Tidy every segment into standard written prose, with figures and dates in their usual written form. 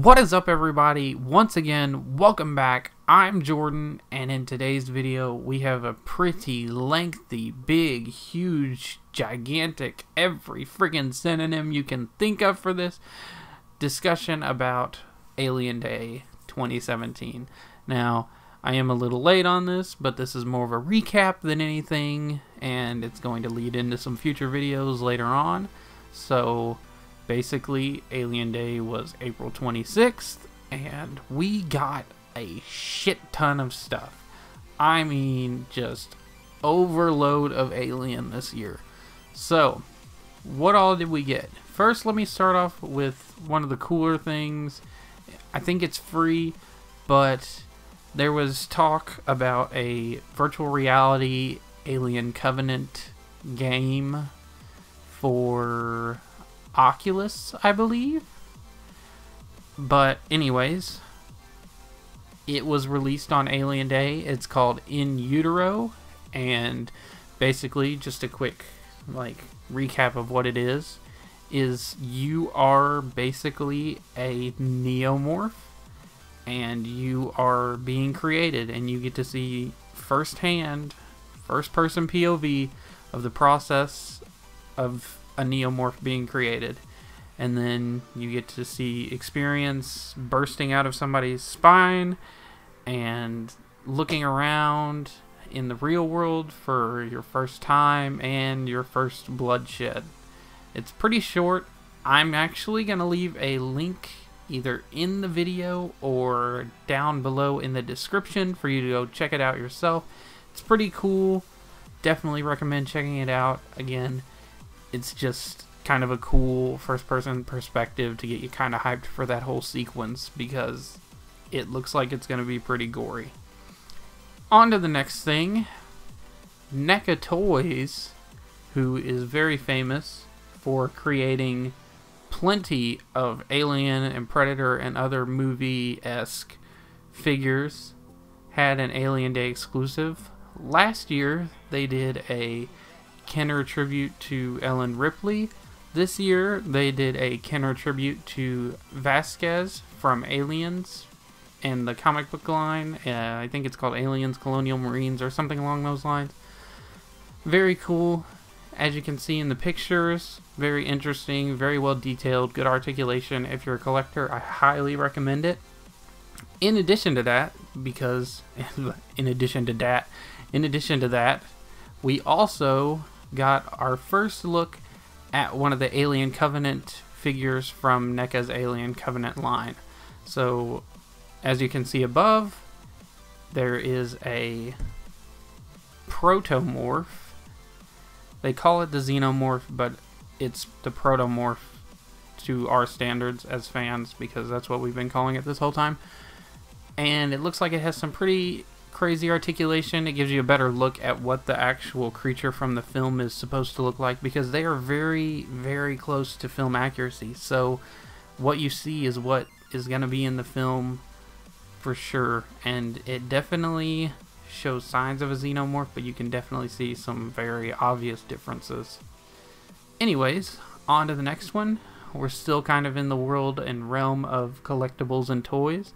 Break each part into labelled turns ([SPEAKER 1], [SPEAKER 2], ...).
[SPEAKER 1] What is up, everybody? Once again, welcome back. I'm Jordan, and in today's video we have a pretty lengthy, big, huge, gigantic, every friggin' synonym you can think of for this discussion about Alien Day 2017. Now, I am a little late on this, but this is more of a recap than anything, and it's going to lead into some future videos later on. So basically, Alien Day was April 26th, and we got a shit ton of stuff. I mean, just overload of Alien this year. So, what all did we get? First, let me start off with one of the cooler things. I think it's free, but there was talk about a virtual reality Alien Covenant game for Oculus, I believe. But anyways, it was released on Alien Day. It's called In Utero, and basically, just a quick recap of what it is you are basically a neomorph, and you are being created, and you get to see firsthand, first-person POV of the process of a neomorph being created. And then you get to experience bursting out of somebody's spine and looking around in the real world for your first time and your first bloodshed. It's pretty short. I'm actually going to leave a link either in the video or down below in the description for you to go check it out yourself. It's pretty cool. Definitely recommend checking it out. Again, it's just kind of a cool first-person perspective to get you kind of hyped for that whole sequence, because it looks like it's going to be pretty gory. On to the next thing. NECA Toys, who is very famous for creating plenty of Alien and Predator and other movie-esque figures, had an Alien Day exclusive. Last year, they did a Kenner tribute to Ellen Ripley. This year, they did a Kenner tribute to Vasquez from Aliens and the comic book line. I think it's called Aliens, Colonial Marines, or something along those lines. Very cool. As you can see in the pictures, very interesting, very well detailed, good articulation. If you're a collector, I highly recommend it. In addition to that, we also got our first look at one of the Alien Covenant figures from NECA's Alien Covenant line. So, as you can see above, there is a protomorph. They call it the xenomorph, but it's the protomorph to our standards as fans, because that's what we've been calling it this whole time. And it looks like it has some pretty crazy articulation. It gives you a better look at what the actual creature from the film is supposed to look like, because they are very, very close to film accuracy. So what you see is what is going to be in the film for sure, and it definitely shows signs of a xenomorph, but you can definitely see some very obvious differences. Anyways, on to the next one. We're still kind of in the world and realm of collectibles and toys.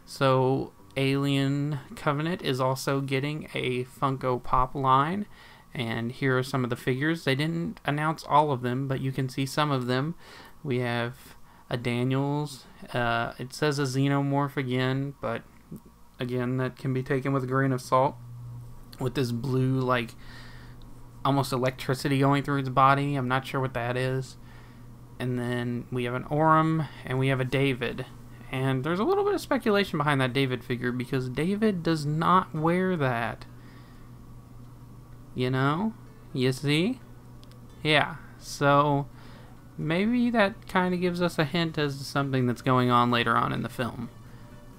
[SPEAKER 1] So Alien Covenant is also getting a Funko Pop line, and here are some of the figures. They didn't announce all of them, but you can see some of them. We have a Daniels. It says a xenomorph again, but again, that can be taken with a grain of salt, with this blue, almost electricity going through its body. I'm not sure what that is. And then we have an Orem, and we have a David. And there's a little bit of speculation behind that David figure, because David does not wear that. You know? You see? Yeah. So maybe that kind of gives us a hint as to something that's going on later on in the film.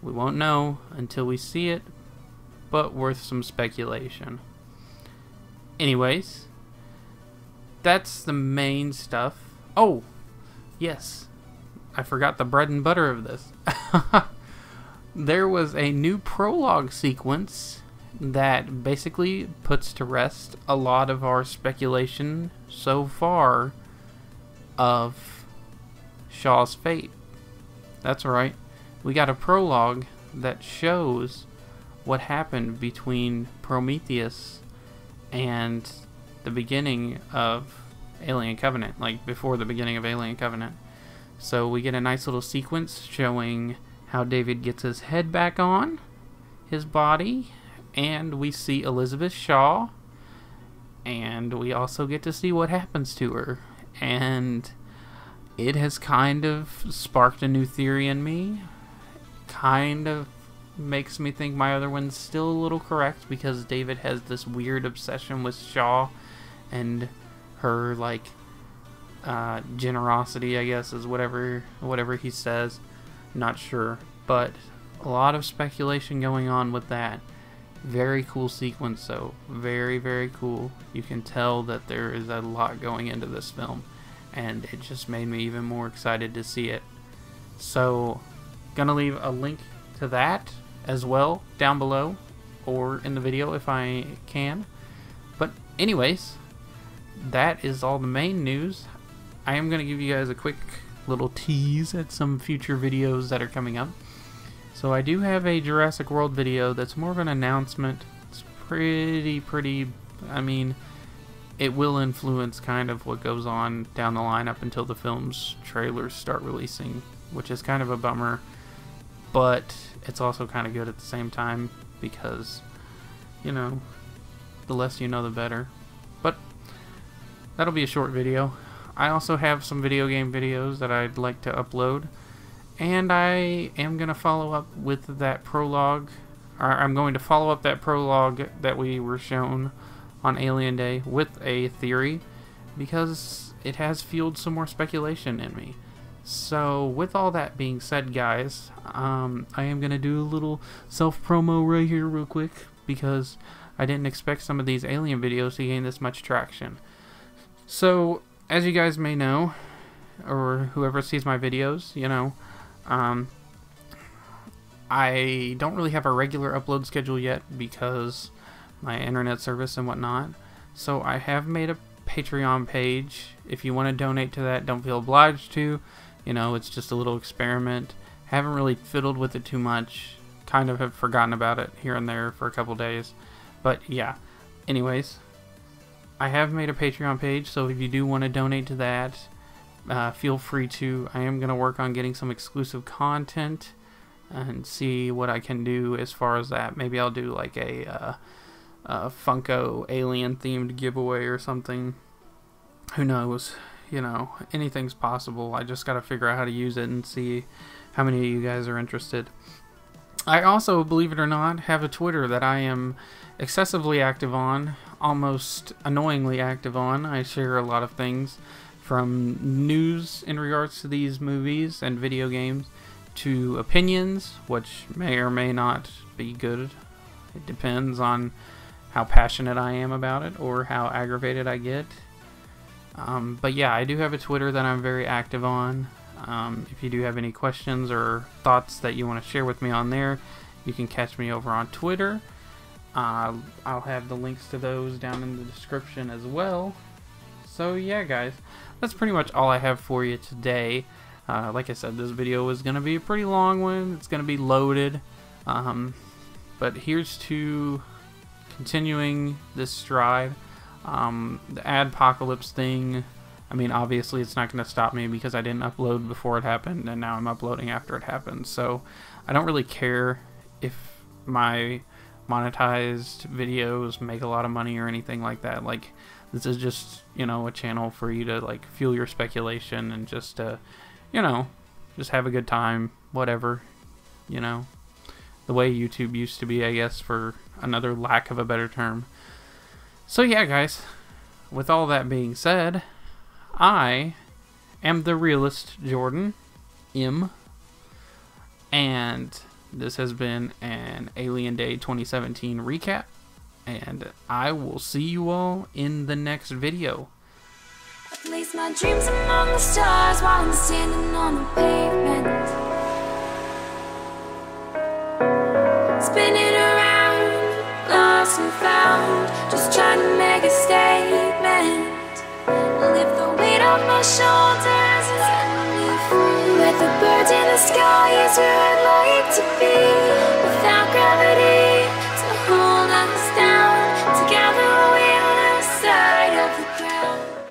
[SPEAKER 1] We won't know until we see it, but worth some speculation. Anyways, that's the main stuff. Oh, yes. I forgot the bread and butter of this. There was a new prologue sequence that basically puts to rest a lot of our speculation so far of Shaw's fate. That's right. We got a prologue that shows what happened between Prometheus and the beginning of Alien Covenant, like before the beginning of Alien Covenant. So we get a nice little sequence showing how David gets his head back on his body, and we see Elizabeth Shaw, and we also get to see what happens to her. And it has kind of sparked a new theory in me. Kind of makes me think my other one's still a little correct, because David has this weird obsession with Shaw and her, like, generosity, I guess, is whatever he says. Not sure, but a lot of speculation going on with that. Very cool sequence, though. Very, very cool. You can tell that there is a lot going into this film, and it just made me even more excited to see it. So, gonna leave a link to that as well down below, or in the video if I can. But anyways, that is all the main news. I am gonna give you guys a quick little tease at some future videos that are coming up. So I do have a Jurassic World video that's more of an announcement. It's pretty, I mean, it will influence kind of what goes on down the line up until the film's trailers start releasing, which is kind of a bummer, but it's also kind of good at the same time, because, you know, the less you know, the better. But that'll be a short video. I also have some video game videos that I'd like to upload, and I am going to follow up with that prologue. I'm going to follow up that prologue that we were shown on Alien Day with a theory, because it has fueled some more speculation in me. So with all that being said, guys, I am going to do a little self-promo right here real quick, because I didn't expect some of these Alien videos to gain this much traction. So, as you guys may know, or whoever sees my videos, you know, I don't really have a regular upload schedule yet because my internet service and whatnot. So I have made a Patreon page. If you want to donate to that, don't feel obliged to. You know, it's just a little experiment. Haven't really fiddled with it too much. Kind of have forgotten about it here and there for a couple days. But yeah, anyways, I have made a Patreon page, so if you do want to donate to that, feel free to. I am going to work on getting some exclusive content and see what I can do as far as that. Maybe I'll do like a Funko alien themed giveaway or something. Who knows? You know, anything's possible. I just got to figure out how to use it and see how many of you guys are interested. I also, believe it or not, have a Twitter that I am excessively active on, almost annoyingly active on. I share a lot of things, from news in regards to these movies and video games, to opinions, which may or may not be good. It depends on how passionate I am about it, or how aggravated I get. But yeah, I do have a Twitter that I'm very active on. If you do have any questions or thoughts that you want to share with me on there, you can catch me over on Twitter. I'll have the links to those down in the description as well. So yeah, guys, that's pretty much all I have for you today. Like I said, this video is going to be a pretty long one. It's going to be loaded. But here's to continuing this stride. The adpocalypse thing, I mean, obviously it's not going to stop me, because I didn't upload before it happened, and now I'm uploading after it happened. So I don't really care if my monetized videos make a lot of money or anything like that. Like, this is just, you know, a channel for you to, like, fuel your speculation and just you know, just have a good time, whatever, you know, the way YouTube used to be, I guess, for another lack of a better term. So yeah, guys, with all that being said, I am the realist Jordan M, and this has been an Alien Day 2017 recap, and I will see you all in the next video.
[SPEAKER 2] I place my dreams among the stars while I'm standing on the pavement, spinning around, lost and found, just trying to make a statement. Lift the weight off my shoulders and set me free. the birds in the sky is where I